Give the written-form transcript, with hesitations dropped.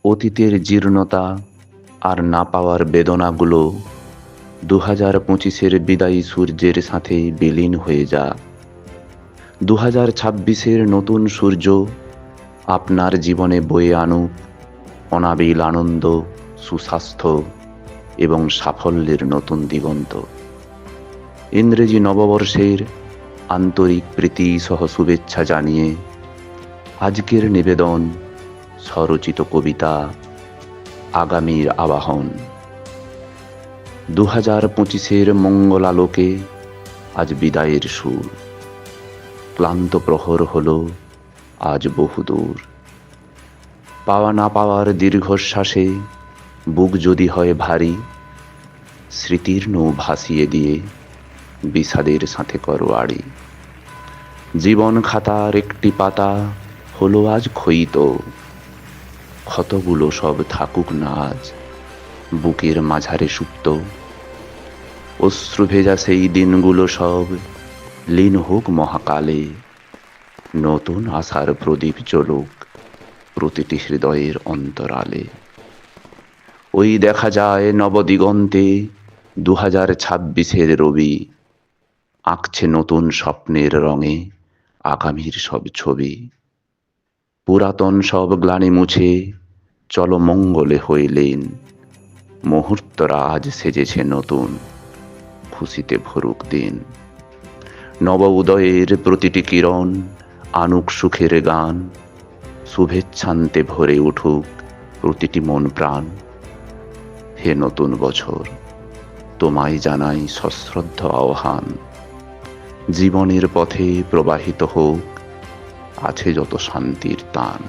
অতীতের জীর্ণতা আর না পাওয়ার বেদনাগুলো 2025-এর বিদায়ী সূর্যের সাথে বিলীন হয়ে যাক। 2026-এর নতুন সূর্য আপনার জীবনে বয়ে আনুক অনাবিল আনন্দ, সুস্বাস্থ্য এবং সাফল্যের নতুন দিগন্ত। ইংরেজি নববর্ষের আন্তরিক প্রীতি সহ শুভেচ্ছা জানিয়ে আজকের নিবেদন স্বরচিত কবিতা আগামীর আবাহন। 2025-এর মঙ্গলালোকে আজ বিদায়ের সুর। ক্লান্ত প্রহর হলো আজ বহুদূর। পাওয়া না পাওয়ার দীর্ঘশ্বাসে বুক যদি হয় ভারী, স্মৃতির নৌ ভাসিয়ে দিয়ে বিষাদের সাথে করো আড়ি। জীবন খাতার একটি পাতা হলো আজ ক্ষয়িত, ক্ষতগুলো সব থাকুক না আজ বুকের মাঝারে সুপ্ত। অশ্রু ভেজা সেই দিনগুলো সব লীন হোক মহাকালে, নতুন আশার প্রদীপ জ্বলুক প্রতিটি হৃদয়ের অন্তরালে। ওই দেখা যায় নবদিগন্তে 2026-এর রবি, আঁকছে নতুন স্বপ্নের রঙে আগামীর সব ছবি। পুরাতন সব গ্লানি মুছে চলো মঙ্গলে হইলেন, মুহূর্তরা আজ সেজেছে নতুন, খুশিতে ভরুক দিন। নব উদয়ের প্রতিটি কিরণ আনুক সুখের গান, শুভেচ্ছান্তে ভরে উঠুক প্রতিটি মন প্রাণ। হে নতুন বছর, তোমায় জানাই সশ্রদ্ধ আহ্বান, জীবনের পথে প্রবাহিত হোক আছে যত শান্তির তান।